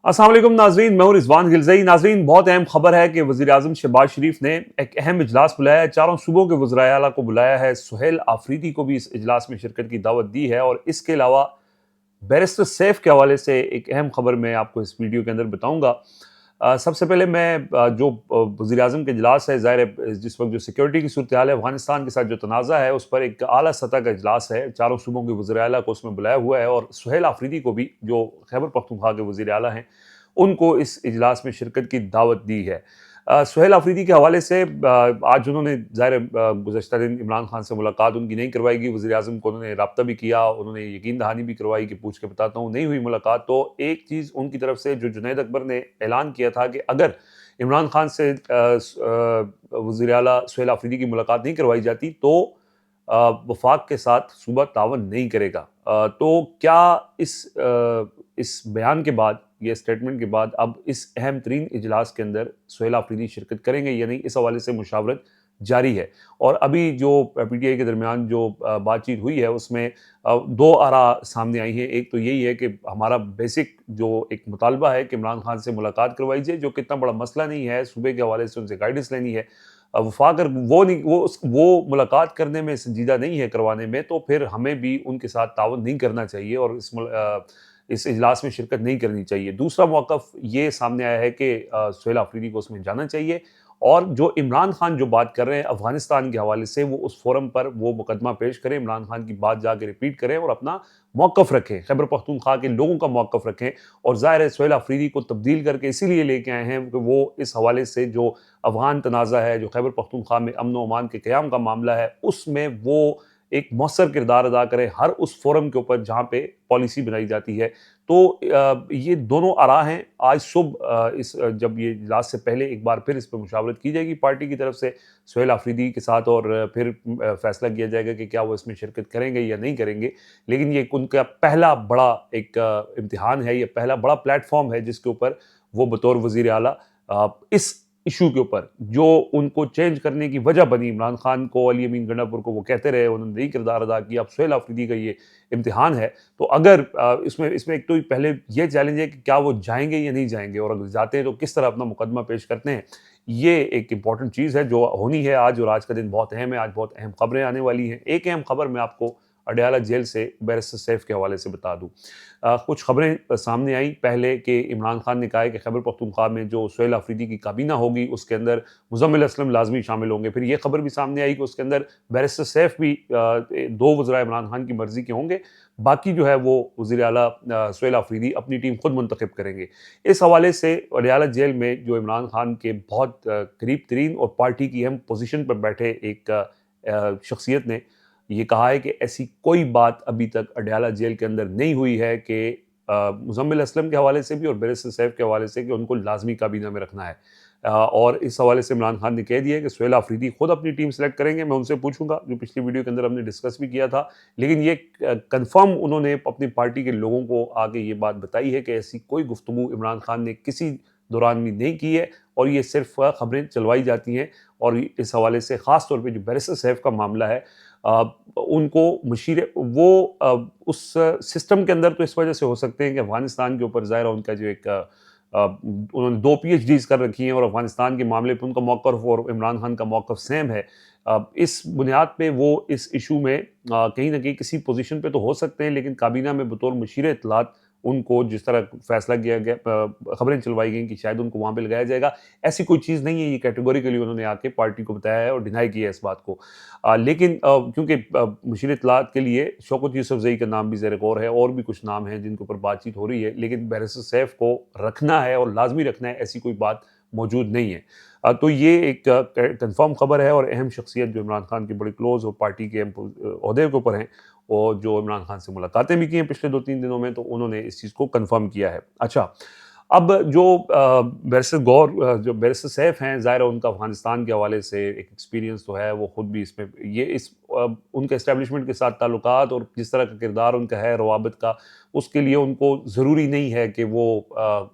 अस्सलाम वालेकुम नाजरीन, मैं हूं रिजवान गिलज़ई। नाजरीन, बहुत अहम खबर है कि वज़ीर आज़म शहबाज शरीफ ने एक अहम इजलास बुलाया है। चारों सूबों के वज़राए आला को बुलाया है। सुहेल आफरीदी को भी इस इजलास में शिरकत की दावत दी है। और इसके अलावा बैरिस्टर सैफ के हवाले से एक अहम खबर मैं आपको इस वीडियो के अंदर बताऊंगा। सबसे पहले मैं जो वज़ीर आज़म का इजलास है, ज़ाहिर है जिस वक्त जो सिक्योरिटी की सूरत हाल है अफगानिस्तान के साथ जो तनाज़ा है, उस पर एक आला सतह का इजलास है। चारों सूबों के वज़ीर आला को उसमें बुलाया हुआ है और सुहेल आफरीदी को भी, जो खैबर पख्तूनख्वा के वज़ीर आला हैं, उनको इस इजलास में शिरकत की दावत दी है। सुहेल आफरीदी के हवाले से आज उन्होंने ज़ाहिर गुज़श्ता दिन इमरान खान से मुलाकात उनकी नहीं करवाई गई। वज़ीर आज़म को उन्होंने राब्ता भी किया, उन्होंने यकीन दहानी भी करवाई कि पूछ के बताता हूँ, नहीं हुई मुलाकात। तो एक चीज़ उनकी तरफ से जो जुनैद अकबर ने ऐलान किया था कि अगर इमरान खान से वज़ीर आला सुहेल आफरीदी की मुलाकात नहीं करवाई जाती तो वफाक के साथ सूबा तावन नहीं करेगा। तो क्या इस बयान के बाद, ये स्टेटमेंट के बाद, अब इस अहम तरीन इजलास के अंदर सुहेल आफरीदी शिरकत करेंगे या नहीं, इस हवाले से मुशावरत जारी है। और अभी जो पीटीआई के दरमियान जो बातचीत हुई है उसमें दो आरा सामने आई हैं। एक तो यही है कि हमारा बेसिक जो एक मुतालबा है कि इमरान खान से मुलाकात करवाई जाए, जो कि इतना बड़ा मसला नहीं है, सूबे के हवाले से उनसे गाइडेंस लेनी है। वफाक अगर वो नहीं, वो मुलाकात करने में संजीदा नहीं है, करवाने में, तो फिर हमें भी उनके साथ ताउन नहीं करना चाहिए और इस इजलास में शिरकत नहीं करनी चाहिए। दूसरा मौक़िफ़ ये सामने आया है कि सुहेल आफरीदी को उसमें जाना चाहिए और जो इमरान खान जो बात कर रहे हैं अफगानिस्तान के हवाले से, वो उस फोरम पर वो मुकदमा पेश करें, इमरान खान की बात जाके रिपीट करें और अपना मौक़िफ़ रखें, खैबर पख्तूनख्वा के लोगों का मौक़िफ़ रखें। और ज़ाहिर है सुहेल आफरीदी को तब्दील करके इसीलिए लेके आए हैं कि वो इस हवाले से जो अफ़गान तनाज़ा है, जो खैबर पख्तूनख्वा में अमन व अमान के क़याम का मामला है, उसमें वो एक मौसर किरदार अदा करें हर उस फोरम के ऊपर जहाँ पे पॉलिसी बनाई जाती है। तो ये दोनों आरा हैं। आज सुबह जब ये इजलास से पहले एक बार फिर इस पर मुशावरत की जाएगी पार्टी की तरफ से सुहेल आफरीदी के साथ और फिर फैसला किया जाएगा कि क्या वो इसमें शिरकत करेंगे या नहीं करेंगे। लेकिन ये उनका पहला बड़ा एक इम्तिहान है, ये पहला बड़ा प्लेटफॉर्म है जिसके ऊपर वो बतौर वज़ीर आला इस इशू के ऊपर जो उनको चेंज करने की वजह बनी, इमरान खान को, अली अमीन गंडापुर को वो कहते रहे, उन्होंने नहीं किरदार अदा किया, अब सुहेल आफरीदी का ये इम्तिहान है। तो अगर इसमें एक तो पहले ये चैलेंज है कि क्या वो जाएंगे या नहीं जाएंगे, और अगर जाते हैं तो किस तरह अपना मुकदमा पेश करते हैं। ये एक इंपॉर्टेंट चीज़ है जो होनी है आज, और आज का दिन बहुत अहम है। आज बहुत अहम खबरें आने वाली हैं। एक अहम खबर मैं आपको अडयाला जेल से बैरिस्टर सैफ के हवाले से बता दूं। कुछ खबरें सामने आई पहले कि इमरान खान ने कहा है कि खैबर पख्तूनख्वा में जो सुहेल आफरीदी की काबीना होगी उसके अंदर मुज़म्मिल असलम लाजमी शामिल होंगे। फिर ये खबर भी सामने आई कि उसके अंदर बैरिस्टर सैफ भी दो वज़रा इमरान खान की मर्जी के होंगे, बाकी जो है वो वज़ीर आला सुहेल आफरीदी अपनी टीम खुद मुंतखब करेंगे। इस हवाले से अडयाला जेल में जो इमरान खान के बहुत करीब तरीन और पार्टी की अहम पोजीशन पर बैठे एक शख्सियत ने ये कहा है कि ऐसी कोई बात अभी तक अडयाला जेल के अंदर नहीं हुई है कि मुज़म्मिल असलम के हवाले से भी और बैरिस्टर सैफ के हवाले से कि उनको लाजमी काबीना में रखना है। और इस हवाले से इमरान खान ने कह दिया है कि सुहेल आफरीदी खुद अपनी टीम सेलेक्ट करेंगे। मैं उनसे पूछूंगा, जो पिछली वीडियो के अंदर हमने डिस्कस भी किया था, लेकिन ये कंफर्म उन्होंने अपनी पार्टी के लोगों को आगे ये बात बताई है कि ऐसी कोई गुफ्तगू इमरान खान ने किसी दौरान भी नहीं की है और ये सिर्फ खबरें चलवाई जाती हैं। और इस हवाले से ख़ास तौर पे जो बैरिस्टर सैफ का मामला है, उनको मशीरे वो उस सिस्टम के अंदर तो इस वजह से हो सकते हैं कि अफगानिस्तान के ऊपर ज़ाहिर उनका जो एक उन्होंने 2 पीएचडीज़ कर रखी हैं और अफगानिस्तान के मामले पे उनका मौक़िफ़ और इमरान खान का मौक़िफ़ सेम है। इस बुनियाद पे वो इस इशू में कहीं न कहीं किसी पोज़ीशन पे तो हो सकते हैं, लेकिन काबीना में बतौर मुशीर इत्तलात उनको जिस तरह फैसला किया गया, खबरें चलवाई गई कि शायद उनको वहाँ पे लगाया जाएगा, ऐसी कोई चीज़ नहीं है। ये कैटेगोरिकली उन्होंने आके पार्टी को बताया है और डिनाई किया है इस बात को। लेकिन क्योंकि मुशीर इत्तलात के लिए शौकत यूसुफ़ज़ई का नाम भी ज़ेर गौर है और भी कुछ नाम हैं जिनके ऊपर बातचीत हो रही है, लेकिन बैरिस्टर सैफ को रखना है और लाज़मी रखना है, ऐसी कोई बात मौजूद नहीं है। तो ये एक कन्फर्म खबर है और अहम शख्सियत जो इमरान खान की बड़ी क्लोज़ और पार्टी के ओहदे के ऊपर हैं, और जो इमरान खान से मुलाकातें भी की हैं पिछले 2-3 दिनों में, तो उन्होंने इस चीज़ को कन्फर्म किया है। अच्छा, अब जो जो बैरिस्टर सैफ हैं, ज़ाहिर है उनका अफ़गानिस्तान के हवाले से एक एक्सपीरियंस तो है, वो खुद भी इसमें ये इस उनके एस्टेब्लिशमेंट के साथ ताल्लुकात और जिस तरह का किरदार उनका है रवाबित का, उसके लिए उनको ज़रूरी नहीं है कि वो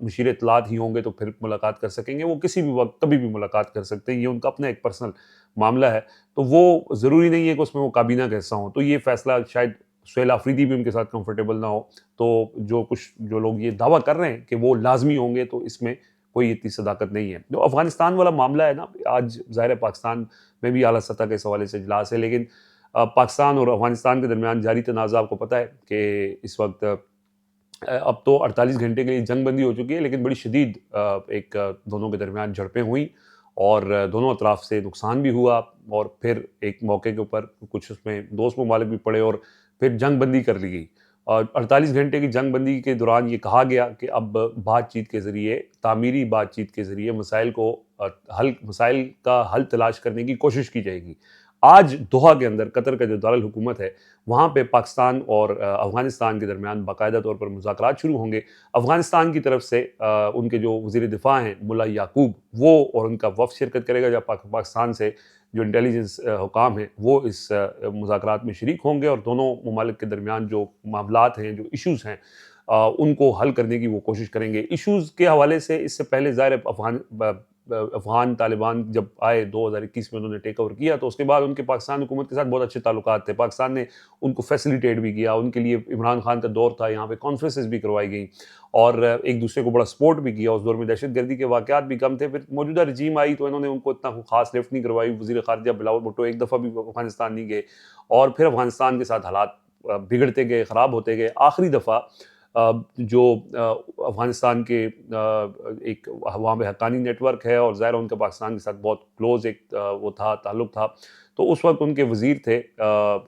मुशीर इत्तलात ही होंगे तो फिर मुलाकात कर सकेंगे। वो किसी भी वक़्त कभी भी मुलाकात कर सकते हैं, ये उनका अपना एक पर्सनल मामला है। तो वो ज़रूरी नहीं है कि उसमें वो काबीना का हिस्सा हों। तो ये फ़ैसला शायद सुहेल आफरीदी भी उनके साथ कंफर्टेबल ना हो, तो जो लोग ये दावा कर रहे हैं कि वो लाजमी होंगे, तो इसमें कोई इतनी सदाकत नहीं है। जो अफगानिस्तान वाला मामला है ना, आज ज़ाहिर है पाकिस्तान में भी आला सतह के इस हवाले से इजलास है, लेकिन पाकिस्तान और अफगानिस्तान के दरमियान जारी तनाज़ा आपको पता है कि इस वक्त अब तो 48 घंटे के लिए जंगबंदी हो चुकी है, लेकिन बड़ी शदीद दोनों के दरमियान झड़पें हुई और दोनों अतराफ से नुकसान भी हुआ, और फिर एक मौके के ऊपर कुछ उसमें दोस्त ममालिक भी पड़े और फिर जंगबंदी कर ली गई। और 48 घंटे की जंगबंदी के दौरान ये कहा गया कि अब बातचीत के ज़रिए, तामीरी बातचीत के ज़रिए मसाइल का हल तलाश करने की कोशिश की जाएगी। आज दोहा के अंदर कतर का जो दारुल हुकूमत है, वहाँ पे पाकिस्तान और अफ़गानिस्तान के दरमियान बाकायदा तौर पर मुज़ाकरात शुरू होंगे। अफ़गानिस्तान की तरफ से उनके जो वज़ीर दिफ़ा हैं मुल्ला याकूब, वो और उनका वफ़द शिरकत करेगा, जब पाकिस्तान से जो इंटेलिजेंस हुकाम हैं वो इस मुज़ाकरात में शरीक होंगे और दोनों ममालिक के दरमियान जो मामलात हैं, जो इश्यूज़ हैं, उनको हल करने की वो कोशिश करेंगे। इश्यूज़ के हवाले से इससे पहले ज़ाहिर है अफ़गान तालिबान जब आए 2021 में, उन्होंने टेक ओवर किया, तो उसके बाद उनके पाकिस्तान हुकूमत के साथ बहुत अच्छे ताल्लुकात थे। पाकिस्तान ने उनको फैसिलिटेट भी किया, उनके लिए इमरान खान का दौर था, यहाँ पे कॉन्फ्रेंसेस भी करवाई गई और एक दूसरे को बड़ा सपोर्ट भी किया। उस दौर में दहशतगर्दी के वाक़यात भी कम थे। फिर मौजूदा रजीम आई तो इन्होंने उनको इतना खास लिफ्ट नहीं करवाई। वज़ीर ख़ारिजा बिलावल भुट्टो एक दफ़ा भी अफ़गानिस्तान नहीं गए और फिर अफ़गानिस्तान के साथ हालात बिगड़ते गए, ख़राब होते गए। आखिरी दफ़ा जो अफ़गानिस्तान के एक वहाँ पे हक्कानी नेटवर्क है और ज़ाहिर उनका पाकिस्तान के साथ बहुत क्लोज़ वो था, ताल्लुक़ था। तो उस वक़्त उनके वज़ीर थे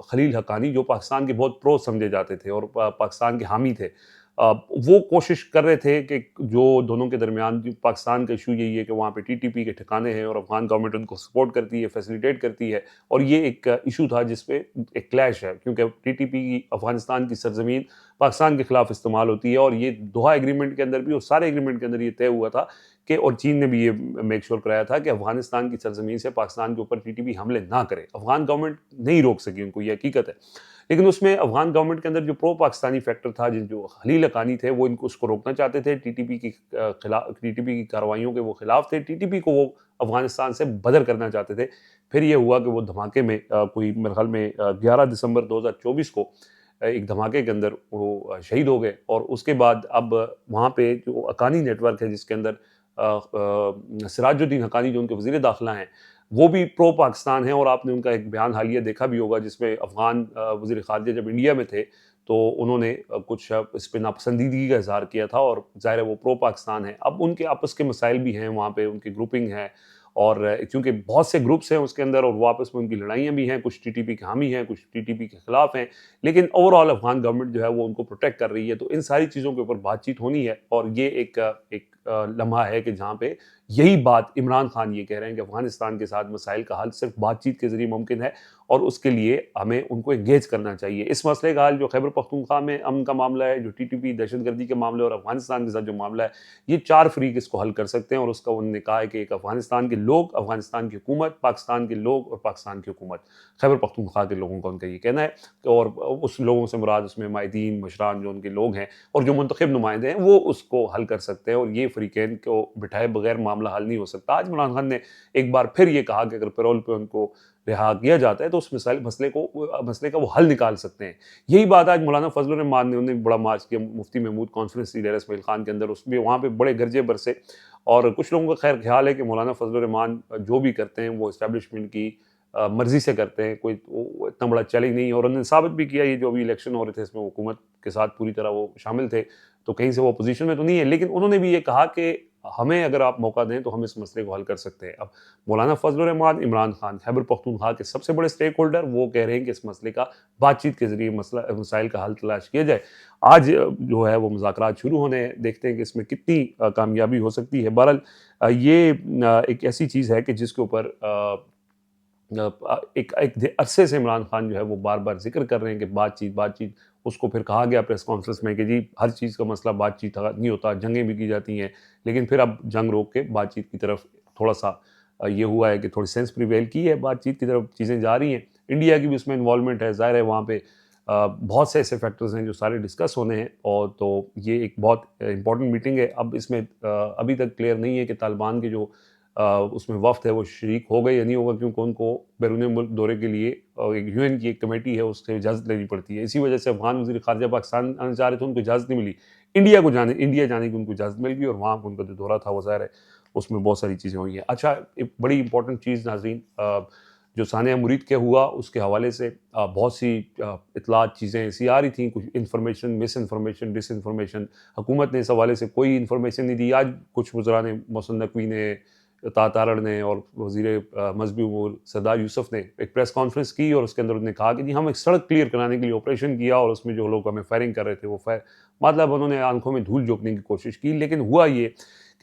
खलील हक्कानी, जो पाकिस्तान के बहुत प्रो समझे जाते थे और पाकिस्तान के हामी थे। वो कोशिश कर रहे थे कि जो दोनों के दरमियान पाकिस्तान का इशू यही है कि वहाँ पे टीटीपी के ठिकाने हैं और अफ़गान गवर्नमेंट उनको सपोर्ट करती है, फैसिलिटेट करती है, और ये एक इशू था जिस पे एक क्लैश है, क्योंकि टीटीपी की अफ़गानिस्तान की सरज़मीन पाकिस्तान के खिलाफ इस्तेमाल होती है और ये दोहा एग्रीमेंट के अंदर भी और सारे एग्रीमेंट के अंदर ये तय हुआ था कि, और चीन ने भी ये मेक श्योर कराया था कि अफ़गानिस्तान की सरज़मीन से पाकिस्तान के ऊपर टीटीपी हमले ना करे। अफ़गान गवर्नमेंट नहीं रोक सकी उनको, ये हकीकत है। लेकिन उसमें अफ़गान गवर्नमेंट के अंदर जो प्रो पाकिस्तानी फैक्टर था, जो खलील हक्कानी थे, वो इनको उसको रोकना चाहते थे। टीटीपी की कार्रवाइयों के वो खिलाफ थे। टीटीपी को वो अफ़गानिस्तान से बदर करना चाहते थे। फिर ये हुआ कि वो धमाके में कोई मेरे ख़्याल में 11 दिसंबर 2024 को एक धमाके के अंदर वो शहीद हो गए। और उसके बाद अब वहाँ पे जो हक्कानी नेटवर्क है, जिसके अंदर सिराजुद्दीन हक्कानी जो उनके वज़ीर दाखिला हैं, वो भी प्रो पाकिस्तान है। और आपने उनका एक बयान हालिया देखा भी होगा, जिसमें अफ़गान वज़ीर ख़ारिजा जब इंडिया में थे तो उन्होंने कुछ इस पे नापसंदीदगी का इज़हार किया था, और ज़ाहिर है वो प्रो पाकिस्तान है। अब उनके आपस के मसाइल भी हैं, वहाँ पे उनकी ग्रुपिंग है, और क्योंकि बहुत से ग्रुप्स हैं उसके अंदर और वो आपस में उनकी लड़ाइयाँ भी हैं, कुछ टीटीपी के हामी हैं, कुछ टीटीपी के खिलाफ हैं, लेकिन ओवरऑल अफ़गान गवर्नमेंट जो है वो उनको प्रोटेक्ट कर रही है। तो इन सारी चीज़ों के ऊपर बातचीत होनी है, और ये एक लम्हा है कि जहाँ पे यही बात इमरान खान ये कह रहे हैं कि अफ़गानिस्तान के साथ मसाइल का हल सिर्फ बातचीत के ज़रिए मुमकिन है, और उसके लिए हमें उनको एंगेज करना चाहिए। इस मसले का हल जो खैबर पख्तूनख्वा में अमन का मामला है, जो टीटीपी दहशतगर्दी के मामले और अफ़गानिस्तान के साथ जो मामला है, ये 4 फ़रीक इसको हल कर सकते हैं। और उसका उन्होंने कहा है कि एक अफ़गानिस्तान के लोग, अफ़गानिस्तान की हुकूमत, पाकिस्तान के लोग और पाकिस्तान की हुकूमत, खैबर पख्तूनख्वा के लोगों का उनका ये कहना है। और उस लोगों से मुराद उसमें माहिदीन, मशरान जो उनके लोग हैं और जो मुंतखब नुमाइंदे हैं, वो उसको हल कर सकते हैं, और ये फ़रीक़ैन को बिठाए बगैर मामला हल नहीं हो सकता। आज इमरान खान ने एक बार फिर ये कहा कि अगर पैरोल पे उनको रिहा किया जाता है तो उस मसले का वो हल निकाल सकते हैं। यही बात आज मौलाना फजलुर रहमान ने उन्होंने बड़ा मार्च किया, मुफ्ती महमूद कॉन्फ्रेंस ली डेरा इस्माइल खान के अंदर, उसमें वहाँ पे बड़े गरजे बरसे। और कुछ लोगों का खैर ख्याल है कि मौलाना फजलुर रहमान जो भी करते हैं वो इस्टेब्लिशमेंट की मर्जी से करते हैं, कोई वो इतना बड़ा चैलेंज नहीं है। और उन्होंने साबित भी किया, ये जो अभी इलेक्शन हो रहे थे इसमें हुकूमत के साथ पूरी तरह वो शामिल थे, तो कहीं से वो अपोजिशन में तो नहीं है। लेकिन उन्होंने भी ये कहा कि हमें अगर आप मौका दें तो हम इस मसले को हल कर सकते हैं। अब मौलाना फजलुर रहमान, इमरान खान, खैबर पख्तूनख्वा के सबसे बड़े स्टेक होल्डर, वो कह रहे हैं कि इस मसले का बातचीत के ज़रिए मसाइल का हल तलाश किया जाए। आज जो है वो मुज़ाकरात शुरू होने हैं, देखते हैं कि इसमें कितनी कामयाबी हो सकती है। बहरहाल ये एक ऐसी चीज़ है कि जिसके ऊपर एक अरसे से इमरान खान जो है वो बार-बार ज़िक्र कर रहे हैं कि बातचीत। उसको फिर कहा गया प्रेस कॉन्फ्रेंस में कि जी हर चीज़ का मसला बातचीत नहीं होता, जंगें भी की जाती हैं। लेकिन फिर अब जंग रोक के बातचीत की तरफ थोड़ा-सा ये हुआ है कि थोड़ी सेंस प्रिवेल की है, बातचीत की तरफ चीज़ें जा रही हैं। इंडिया की भी उसमें इन्वॉल्वमेंट है, ज़ाहिर है वहाँ पे बहुत से ऐसे फैक्टर्स हैं जो सारे डिस्कस होने हैं, और तो ये एक बहुत इम्पोर्टेंट मीटिंग है। अब इसमें अभी तक क्लियर नहीं है कि तालिबान के जो उसमें वफ़्द है वो शरीक होगा या नहीं होगा, क्योंकि उनको बैरून मुल्क दौरे के लिए एक यूएन की एक कमेटी है, उससे इजाज़त लेनी पड़ती है। इसी वजह से अफ़गान वज़ीर ख़ारिजा पाकिस्तान आना चाह रहे थे, उनको इजाज़त नहीं मिली। इंडिया जाने की उनको इजाज़त मिल गई और वहाँ उनका जो दौरा था वो ज़ाहिर है उसमें बहुत सारी चीज़ें हुई हैं। अच्छा, एक बड़ी इंपॉर्टेंट चीज़ नाज़रीन, जो सानिया मुरीद के हुआ उसके हवाले से बहुत सी इत्तलात चीज़ें ऐसी आ रही थी, कुछ इन्फॉर्मेशन, मिस इन्फॉर्मेशन, डिसइन्फॉर्मेशन। हुकूमत ने इस हवाले से कोई इन्फॉर्मेशन नहीं दी। आज कुछ वज़रा ने, मोहसिन नकवी ने, तारड़ ने और वज़ीर मज़हबी उमूर सरदार यूसुफ ने एक प्रेस कॉन्फ्रेंस की और उसके अंदर उन्होंने कहा कि जी हम एक सड़क क्लियर कराने के लिए ऑपरेशन किया और उसमें जो लोग हमें फायरिंग कर रहे थे वो मतलब उन्होंने आंखों में धूल झोंकने की कोशिश की। लेकिन हुआ ये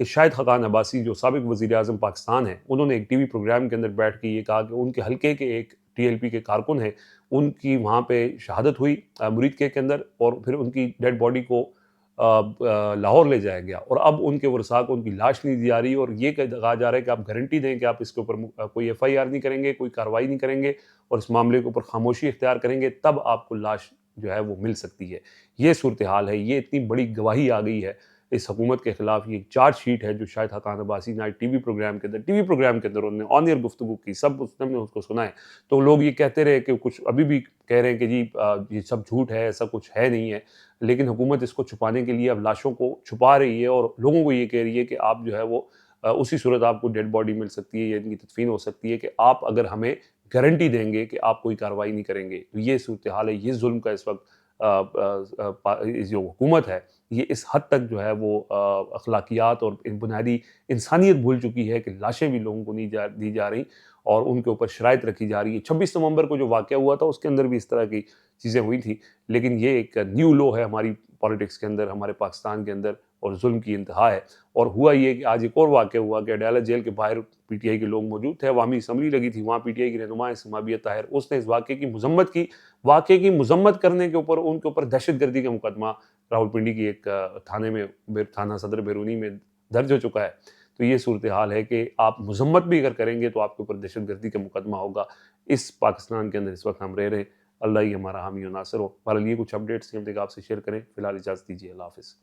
कि शाहिद खकान अब्बासी जो साबिक वज़ीर आज़म पाकिस्तान हैं, उन्होंने एक टीवी प्रोग्राम के अंदर बैठ के ये कहा कि उनके हल्के के एक टीएलपी के कारकुन हैं, उनकी वहाँ पे शहादत हुई मुरीद के अंदर, और फिर उनकी डेड बॉडी को लाहौर ले जाया गया और अब उनके वरसा को उनकी लाश नहीं दी जा रही और ये कहा जा रहा है कि आप गारंटी दें कि आप इसके ऊपर कोई एफआईआर नहीं करेंगे, कोई कार्रवाई नहीं करेंगे और इस मामले के ऊपर खामोशी इख्तियार करेंगे, तब आपको लाश जो है वो मिल सकती है। ये सूरत हाल है, ये इतनी बड़ी गवाही आ गई है इस हुकूमत के खिलाफ। ये चार्जशीट है जो शाहिद खकान अब्बासी ने टीवी प्रोग्राम के अंदर उन्होंने ऑन एयर गुफ्तगू की, सब उसने उसको सुना है। तो लोग ये कहते रहे कि कुछ अभी भी कह रहे हैं कि जी ये सब झूठ है, ऐसा कुछ है नहीं है, लेकिन हुकूमत इसको छुपाने के लिए अब लाशों को छुपा रही है और लोगों को ये कह रही है कि आप जो है वो उसी सूरत आपको डेड बॉडी मिल सकती है या इनकी तदफीन हो सकती है कि आप अगर हमें गारंटी देंगे कि आप कोई कार्रवाई नहीं करेंगे। तो ये सूरत हाल है, ये जुल्म का इस वक्त जो हुकूमत है ये इस हद तक जो है वो अखलाकियात और बुनियादी इंसानियत भूल चुकी है कि लाशें भी लोगों को नहीं दी जा रही और उनके ऊपर शराइत रखी जा रही है। 26 नवंबर को जो वाक़या हुआ था उसके अंदर भी इस तरह की चीज़ें हुई थी, लेकिन ये एक न्यू लो है हमारी पॉलिटिक्स के अंदर, हमारे पाकिस्तान के अंदर, और जुल्म की इंतहा है। और हुआ ये कि आज एक और वाक़या हुआ कि अडयाला जेल के बाहर पीटीआई के लोग मौजूद थे, अवामी असम्बली लगी थी, वहाँ पीटीआई की रहनुमा समाबिया ताहिर, उसने इस वाक़े की मज़म्मत करने के ऊपर उनके ऊपर दहशतगर्दी का मुकदमा रावलपिंडी की एक थाने में, थाना सदर बैरूनी में दर्ज हो चुका है। तो ये सूरत हाल है कि आप मज़म्मत भी अगर करेंगे तो आपके ऊपर दहशतगर्दी का मुकदमा होगा। इस पाकिस्तान के अंदर इस वक्त हम रह रहे हैं। अल्लाह ही हमारा हामी और नासिर हो। बहरहाल ये कुछ अपडेट्स थी, हम आपसे शेयर करें। फिलहाल इजाज़त दीजिए। अल्लाह हाफ़िज़।